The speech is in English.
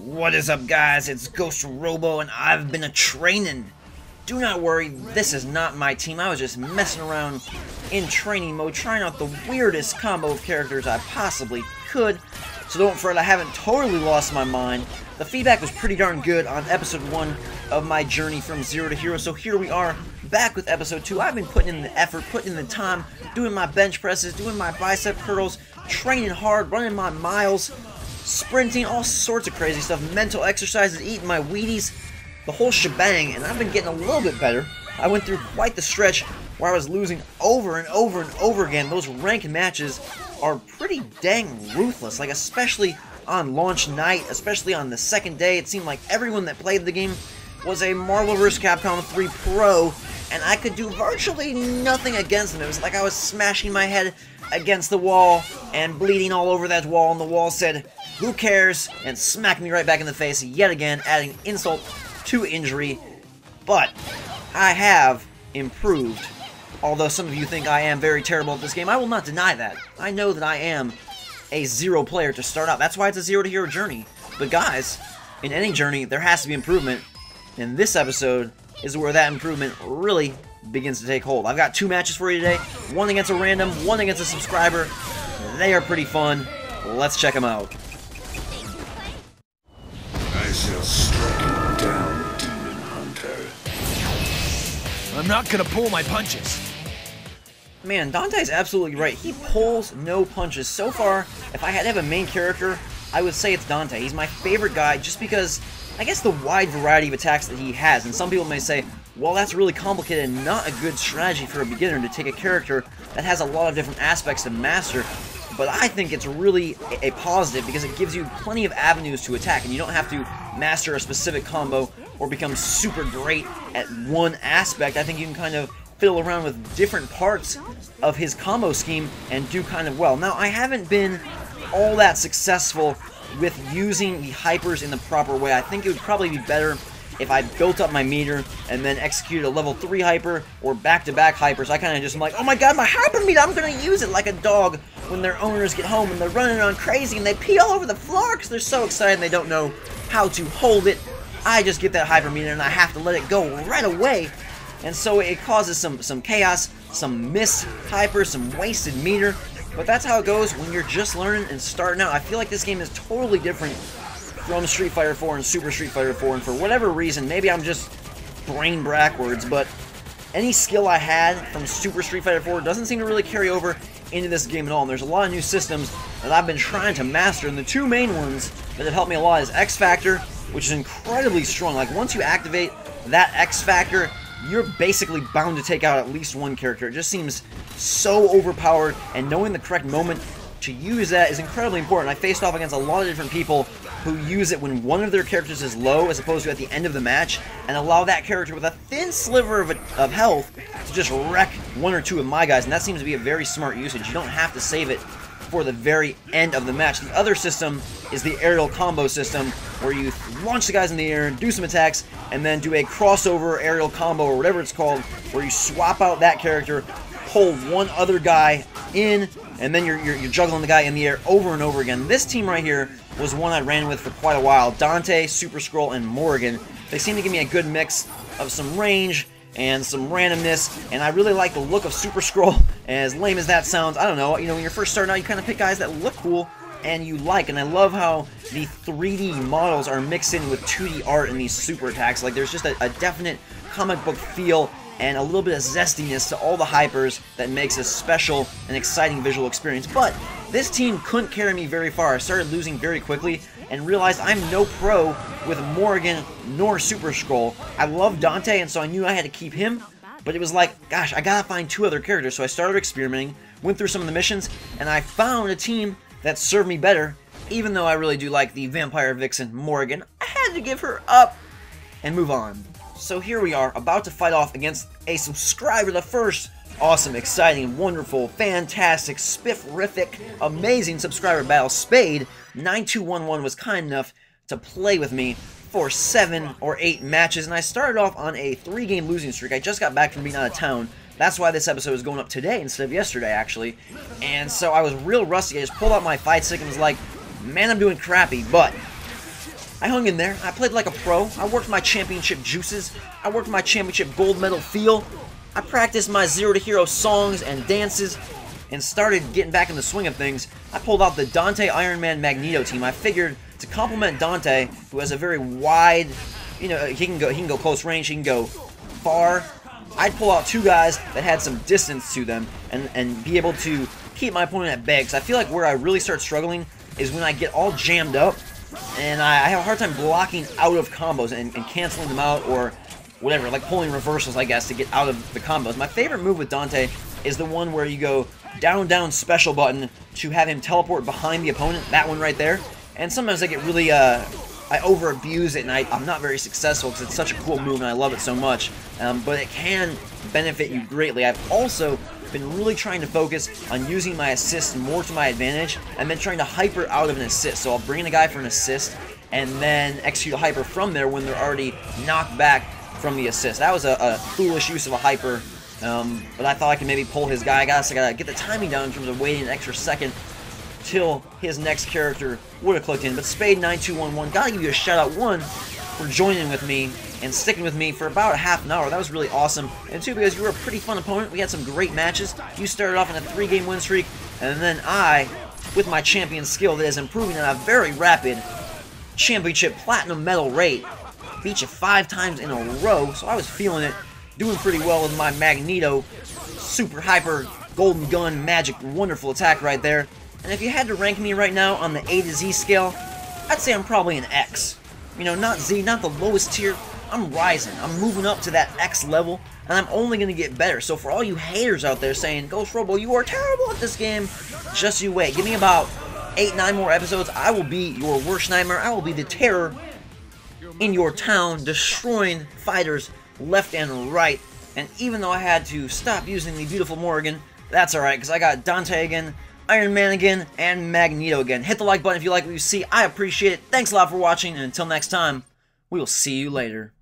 What is up, guys? It's GhostRobo and I've been a-training. Do not worry, this is not my team. I was just messing around in training mode, trying out the weirdest combo of characters I possibly could. So don't fret, I haven't totally lost my mind. The feedback was pretty darn good on episode 1 of my journey from zero to hero, so here we are, back with episode 2. I've been putting in the effort, putting in the time, doing my bench presses, doing my bicep curls, training hard, running my miles, sprinting, all sorts of crazy stuff, mental exercises, eating my Wheaties, the whole shebang, and I've been getting a little bit better. I went through quite the stretch where I was losing over and over and over again. Those ranked matches are pretty dang ruthless, like especially on launch night, especially on the second day. It seemed like everyone that played the game was a Marvel vs. Capcom 3 pro, and I could do virtually nothing against them. It was like I was smashing my head against the wall and bleeding all over that wall, and the wall said, "Who cares?" and smacked me right back in the face yet again, adding insult to injury. But I have improved. Although some of you think I am very terrible at this game, I will not deny that. I know that I am a zero player to start out. That's why it's a zero to hero journey. But guys, in any journey, there has to be improvement. And this episode is where that improvement really begins to take hold. I've got 2 matches for you today. One against a random, one against a subscriber. They are pretty fun. Let's check them out. I shall strike you down, Demon Hunter. I'm not gonna pull my punches. Man, Dante's absolutely right. He pulls no punches. So far, if I had to have a main character, I would say it's Dante. He's my favorite guy just because, I guess, the wide variety of attacks that he has. And some people may say, well, that's really complicated and not a good strategy for a beginner to take a character that has a lot of different aspects to master. But I think it's really a positive because it gives you plenty of avenues to attack, and you don't have to master a specific combo or become super great at one aspect. I think you can kind of fiddle around with different parts of his combo scheme and do kind of well. Now, I haven't been all that successful with using the hypers in the proper way. I think it would probably be better if I built up my meter and then executed a level 3 hyper or back-to-back hypers. I kind of just am like, oh my god, my hyper meter, I'm going to use it like a dog when their owners get home and they're running around crazy and they pee all over the floor because they're so excited and they don't know how to hold it. I just get that hyper meter and I have to let it go right away. And so it causes some chaos, some missed hyper, some wasted meter. But that's how it goes when you're just learning and starting out. I feel like this game is totally different from Street Fighter 4 and Super Street Fighter 4, and for whatever reason, maybe I'm just brain backwards, but any skill I had from Super Street Fighter 4 doesn't seem to really carry over into this game at all. And there's a lot of new systems that I've been trying to master, and the 2 main ones that have helped me a lot is X Factor, which is incredibly strong. Like, once you activate that X Factor, you're basically bound to take out at least one character. It just seems so overpowered, and knowing the correct moment to use that is incredibly important. I faced off against a lot of different people who use it when one of their characters is low as opposed to at the end of the match, and allow that character with a thin sliver of health to just wreck 1 or 2 of my guys, and that seems to be a very smart usage. You don't have to save it for the very end of the match. The other system is the aerial combo system, where you launch the guys in the air, do some attacks, and then do a crossover aerial combo, or whatever it's called, where you swap out that character, pull one other guy in, and then you're juggling the guy in the air over and over again. This team right here was one I ran with for quite a while. Dante, Super Scroll, and Morrigan. They seem to give me a good mix of some range and some randomness, and I really like the look of Super Scroll. As lame as that sounds, I don't know, you know, when you're first starting out, you kind of pick guys that look cool and you like, and I love how the 3D models are mixed in with 2D art in these super attacks. Like, there's just a definite comic book feel and a little bit of zestiness to all the hypers that makes a special and exciting visual experience. But this team couldn't carry me very far. I started losing very quickly and realized I'm no pro with Morrigan nor Super Scroll. I love Dante, and so I knew I had to keep him, but it was like, gosh, I gotta find 2 other characters. So I started experimenting, went through some of the missions, and I found a team that served me better. Even though I really do like the Vampire Vixen Morrigan, I had to give her up and move on. So here we are, about to fight off against a subscriber, the first awesome, exciting, wonderful, fantastic, spifferific, amazing subscriber battle. Spade9211 was kind enough to play with me for 7 or 8 matches, and I started off on a 3-game losing streak. I just got back from being out of town. That's why this episode is going up today instead of yesterday, actually. And so I was real rusty. I just pulled out my fight stick and was like, man, I'm doing crappy, but I hung in there. I played like a pro. I worked my championship juices. I worked my championship gold medal feel. I practiced my Zero to Hero songs and dances and started getting back in the swing of things. I pulled out the Dante Iron Man Magneto team. I figured to complement Dante, who has a very wide, you know, he can go close range, he can go far. I'd pull out two guys that had some distance to them and be able to keep my opponent at bay. Because I feel like where I really start struggling is when I get all jammed up and I have a hard time blocking out of combos and canceling them out or whatever, like pulling reversals, I guess, to get out of the combos. My favorite move with Dante is the one where you go down special button to have him teleport behind the opponent, that one right there. And sometimes I get really, I over-abuse it and I'm not very successful because it's such a cool move and I love it so much. But it can benefit you greatly. I've also been really trying to focus on using my assists more to my advantage. I've been trying to hyper out of an assist. So I'll bring in a guy for an assist and then execute a hyper from there when they're already knocked back from the assist. That was a foolish use of a hyper, but I thought I could maybe pull his guy. I gotta get the timing down in terms of waiting an extra second till his next character would have clicked in. But Spade9211, gotta give you a shout out, one, for joining with me and sticking with me for about a half an hour. That was really awesome. And two, because you were a pretty fun opponent. We had some great matches. You started off in a 3-game win streak, and then I, with my champion skill that is improving at a very rapid championship platinum medal rate, beat you 5 times in a row. So I was feeling it, doing pretty well with my Magneto super hyper golden gun magic wonderful attack right there. And if you had to rank me right now on the A to Z scale, I'd say I'm probably an X. You know, not Z, not the lowest tier. I'm rising. I'm moving up to that X level, and I'm only going to get better. So for all you haters out there saying, GhostRobo, you are terrible at this game, just you wait. Give me about 8-9 more episodes. I will be your worst nightmare. I will be the terror in your town, destroying fighters left and right. And even though I had to stop using the beautiful Morrigan, that's alright, because I got Dante again, Iron Man again, and Magneto again. Hit the like button if you like what you see. I appreciate it. Thanks a lot for watching, and until next time, we will see you later.